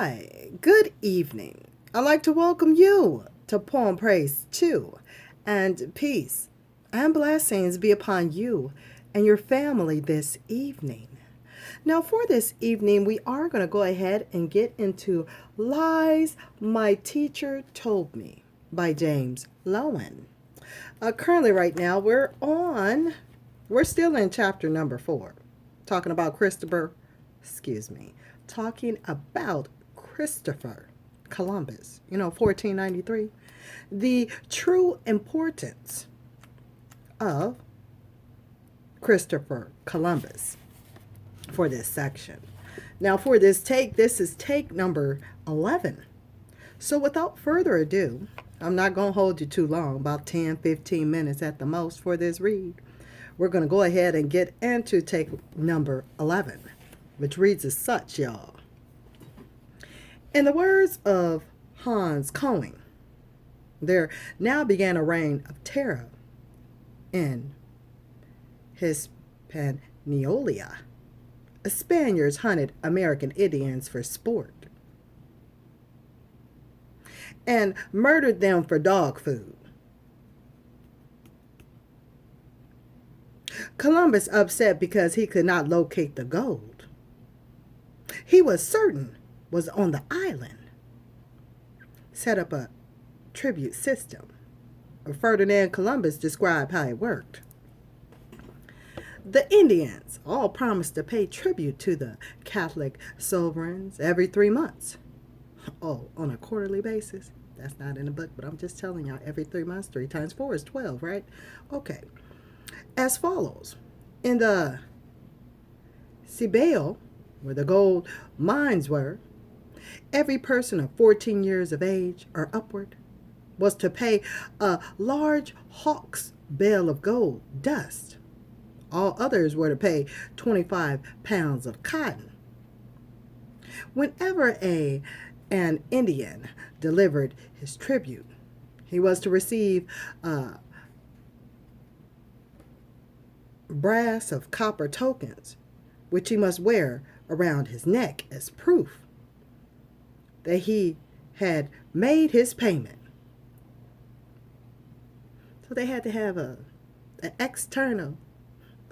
Hi, good evening. I'd like to welcome you to Poem Praise 2, and peace and blessings be upon you and your family this evening. Now, for this evening, we are going to go ahead and get into Lies My Teacher Told Me by James Lowen. Currently, right now, we're still in chapter number 4, talking about talking about Christopher Columbus, 1493, the true importance of Christopher Columbus for this section. Now, for this is take number 11. So without further ado, I'm not going to hold you too long, about 10, 15 minutes at the most for this read. We're going to go ahead and get into take number 11, which reads as such, y'all. In the words of Hans Coing, there now began a reign of terror in Hispaniola. Spaniards hunted American Indians for sport and murdered them for dog food. Columbus, upset because he could not locate the gold he was certain was on the island, set up a tribute system. Ferdinand Columbus described how it worked. The Indians all promised to pay tribute to the Catholic sovereigns every 3 months. Oh, on a quarterly basis? That's not in the book, but I'm just telling y'all, every 3 months, 3 times 4 is 12, right? Okay. As follows. In the Cibao, where the gold mines were, every person of 14 years of age or upward was to pay a large hawk's bale of gold dust. All others were to pay 25 pounds of cotton. Whenever an Indian delivered his tribute, he was to receive brass of copper tokens, which he must wear around his neck as proof that he had made his payment. So they had to have an external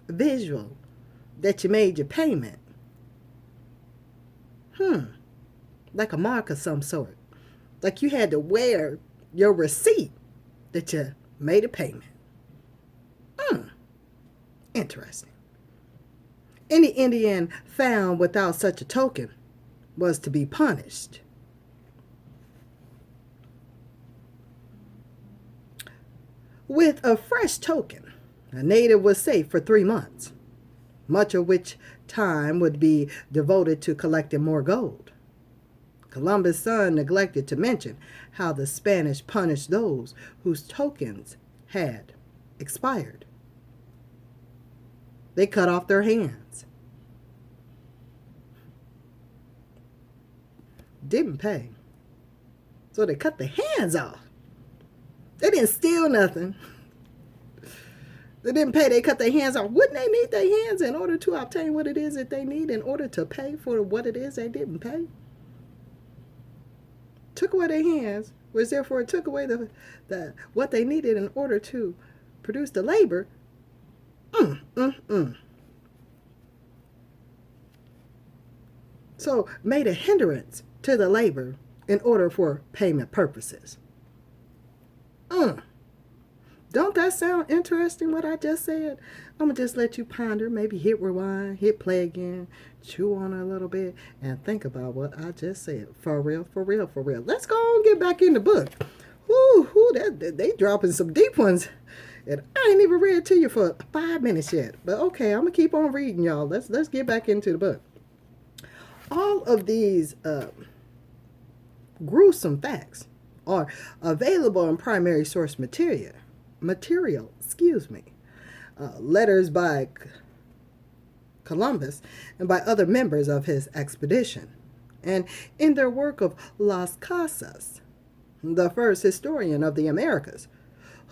visual that you made your payment. Like a mark of some sort. Like you had to wear your receipt that you made a payment. Interesting. Any Indian found without such a token was to be punished. With a fresh token, a native was safe for 3 months, much of which time would be devoted to collecting more gold. Columbus' son neglected to mention how the Spanish punished those whose tokens had expired. They cut off their hands. Didn't pay. So they cut the hands off. They didn't steal nothing. They didn't pay. They cut their hands off. Wouldn't they need their hands in order to obtain what it is that they need, in order to pay for what it is they didn't pay? Took away their hands, which therefore took away the what they needed in order to produce the labor. So made a hindrance to the labor in order for payment purposes. Don't that sound interesting, what I just said? I'm going to just let you ponder, maybe hit rewind, hit play again, chew on it a little bit, and think about what I just said. For real, for real, for real. Let's go and get back in the book. They dropping some deep ones. And I ain't even read to you for 5 minutes yet. But okay, I'm going to keep on reading, y'all. Let's get back into the book. All of these gruesome facts are available in primary source material, letters by Columbus and by other members of his expedition, and in their work of Las Casas, the first historian of the Americas,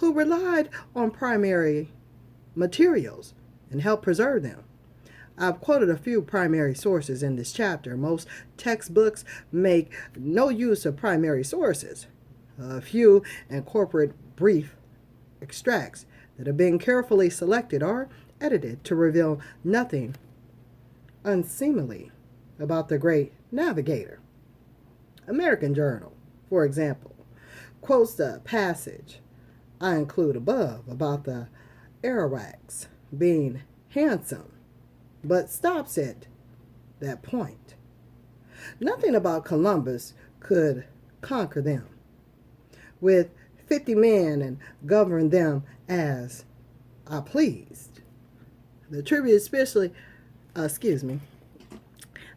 who relied on primary materials and helped preserve them. I've quoted a few primary sources in this chapter. Most textbooks make no use of primary sources. A few incorporate brief extracts that have been carefully selected or edited to reveal nothing unseemly about the great navigator. American Journal, for example, quotes the passage I include above about the Arawaks being handsome, but stops at that point. Nothing about Columbus could conquer them. With 50 men and govern them as I pleased. The tribute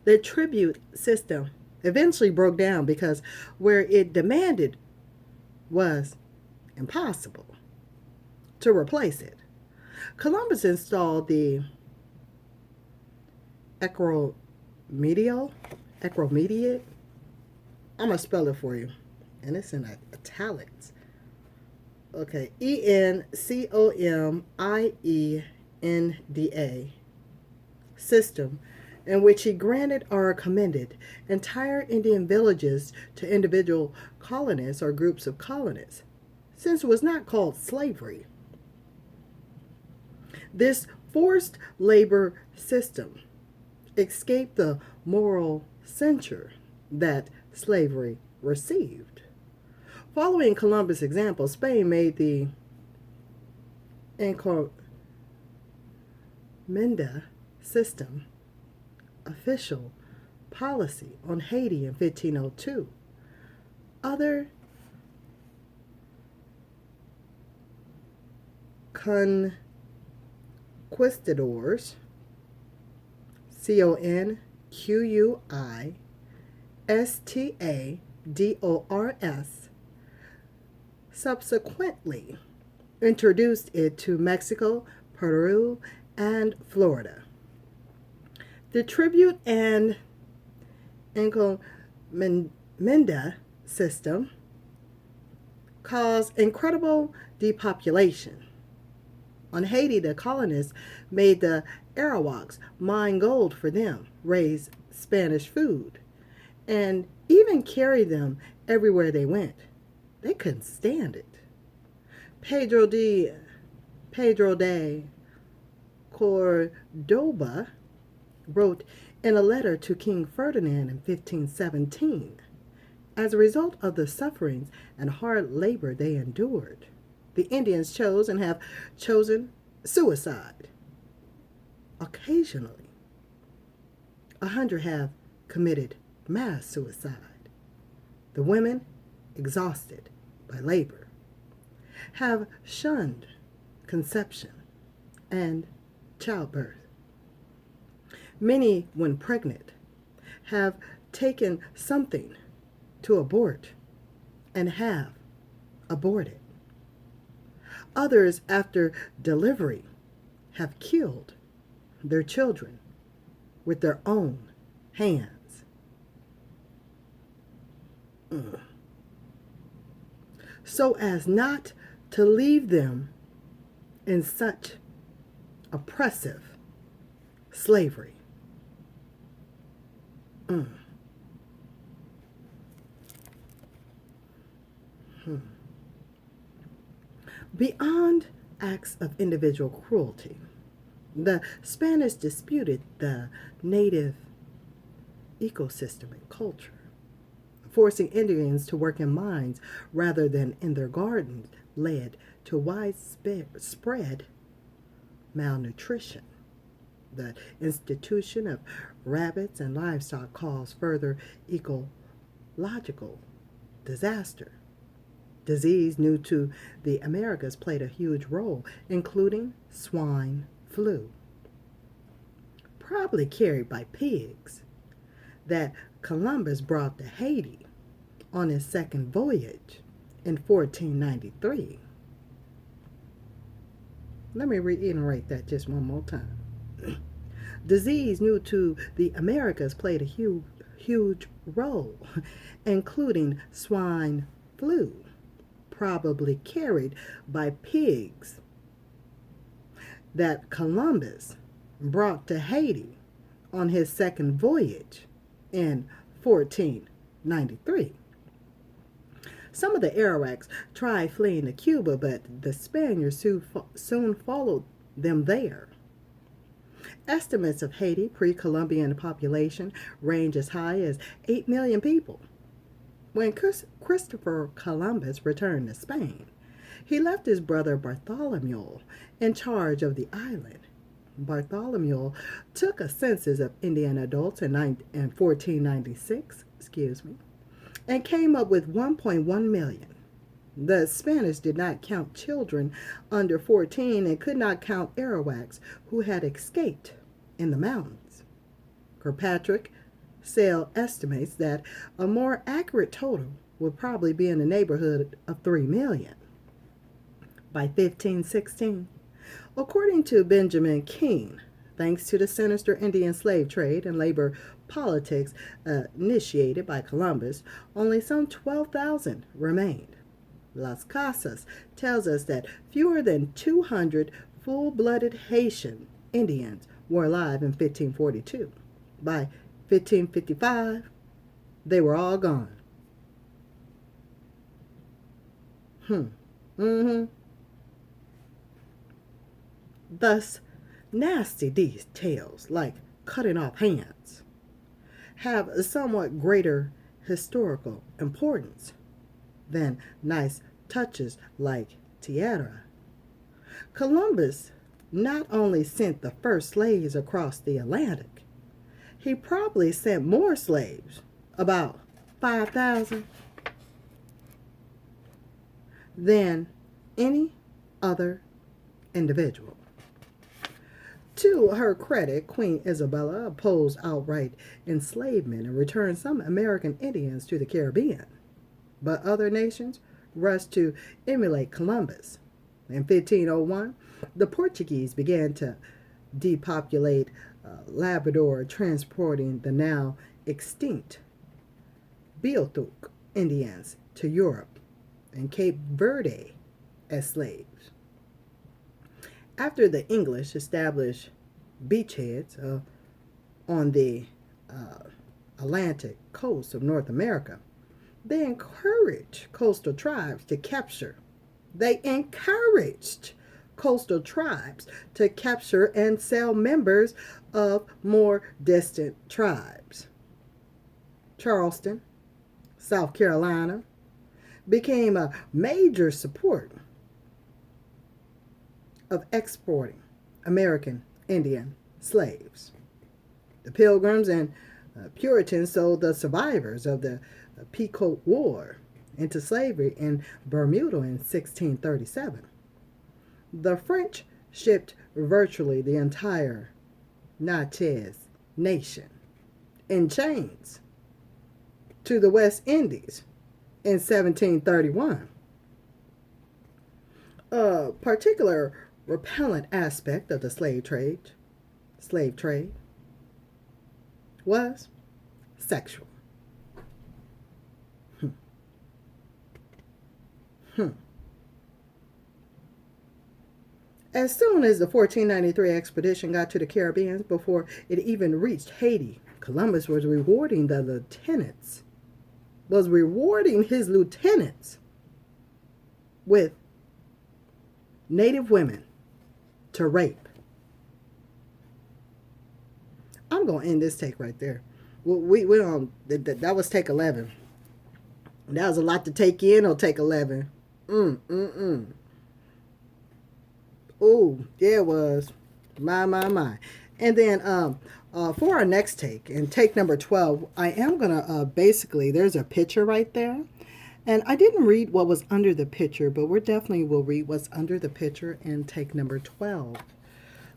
the tribute system eventually broke down because where it demanded was impossible to replace it. Columbus installed the acromediate. I'm going to spell it for you, and it's in italics. Okay, ENCOMIENDA system, in which he granted or commended entire Indian villages to individual colonists or groups of colonists, since it was not called slavery. This forced labor system escaped the moral censure that slavery received. Following Columbus' example, Spain made the encomienda system official policy on Haiti in 1502. Other conquistadors, CONQUISTADORS, subsequently introduced it to Mexico, Peru, and Florida. The tribute and encomienda system caused incredible depopulation. On Haiti, the colonists made the Arawaks mine gold for them, raise Spanish food, and even carry them everywhere they went. They couldn't stand it. Pedro de Cordoba wrote in a letter to King Ferdinand in 1517, as a result of the sufferings and hard labor they endured, the Indians chose and have chosen suicide. Occasionally, 100 have committed mass suicide. The women, exhausted by labor, have shunned conception and childbirth. Many, when pregnant, have taken something to abort and have aborted. Others, after delivery, have killed their children with their own hands. So as not to leave them in such oppressive slavery. Beyond acts of individual cruelty, the Spanish disputed the native ecosystem and culture, forcing Indians to work in mines rather than in their gardens led to widespread malnutrition. The institution of rabbits and livestock caused further ecological disaster. Disease new to the Americas played a huge role, including swine flu, probably carried by pigs, that Columbus brought to Haiti on his second voyage in 1493. Let me reiterate that just one more time. Disease new to the Americas played a huge role, including swine flu, probably carried by pigs, that Columbus brought to Haiti on his second voyage in 1493. Some of the Arawaks tried fleeing to Cuba, but the Spaniards soon followed them there. Estimates of Haiti pre-Columbian population range as high as 8 million people. When Christopher Columbus returned to Spain, he left his brother Bartholomew in charge of the island. Bartholomew took a census of Indian adults in 1496, and came up with 1.1 million. The Spanish did not count children under 14 and could not count Arawaks who had escaped in the mountains. Kirkpatrick Sale estimates that a more accurate total would probably be in the neighborhood of 3 million by 1516. According to Benjamin Keene, thanks to the sinister Indian slave trade and labor politics initiated by Columbus, only some 12,000 remained. Las Casas tells us that fewer than 200 full-blooded Haitian Indians were alive in 1542. By 1555, they were all gone. Thus, nasty details like cutting off hands have a somewhat greater historical importance than nice touches like tiara. Columbus not only sent the first slaves across the Atlantic, he probably sent more slaves, about 5,000, than any other individual. To her credit, Queen Isabella opposed outright enslavement and returned some American Indians to the Caribbean, but other nations rushed to emulate Columbus. In 1501, the Portuguese began to depopulate Labrador, transporting the now extinct Beothuk Indians to Europe and Cape Verde as slaves. After the English established beachheads on the Atlantic coast of North America, they encouraged coastal tribes to capture. And sell members of more distant tribes. Charleston, South Carolina, became a major support of exporting American Indian slaves. The Pilgrims and Puritans sold the survivors of the Pequot War into slavery in Bermuda in 1637. The French shipped virtually the entire Natchez nation in chains to the West Indies in 1731. A particular repellent aspect of the slave trade was sexual. As soon as the 1493 expedition got to the Caribbean, before it even reached Haiti, Columbus was rewarding his lieutenants with native women to rape. I'm going to end this take right there. That was take 11. That was a lot to take in on take 11. Oh, yeah, it was. My. And then for our next take, and take number 12, I am going to basically, there's a picture right there. And I didn't read what was under the picture, but we definitely will read what's under the picture in take number 12.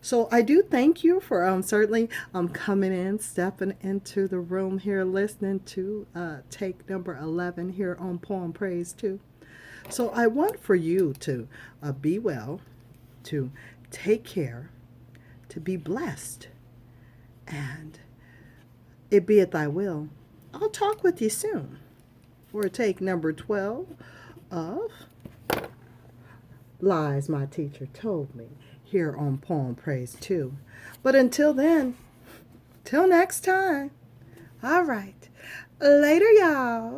So I do thank you for certainly coming in, stepping into the room here, listening to take number 11 here on Poem Praise 2. So I want for you to be well, to take care, to be blessed, and it be at thy will. I'll talk with you soon for take number 12 of Lies My Teacher Told Me here on Poem Praise 2. But until then, Till next time. All right. Later, y'all.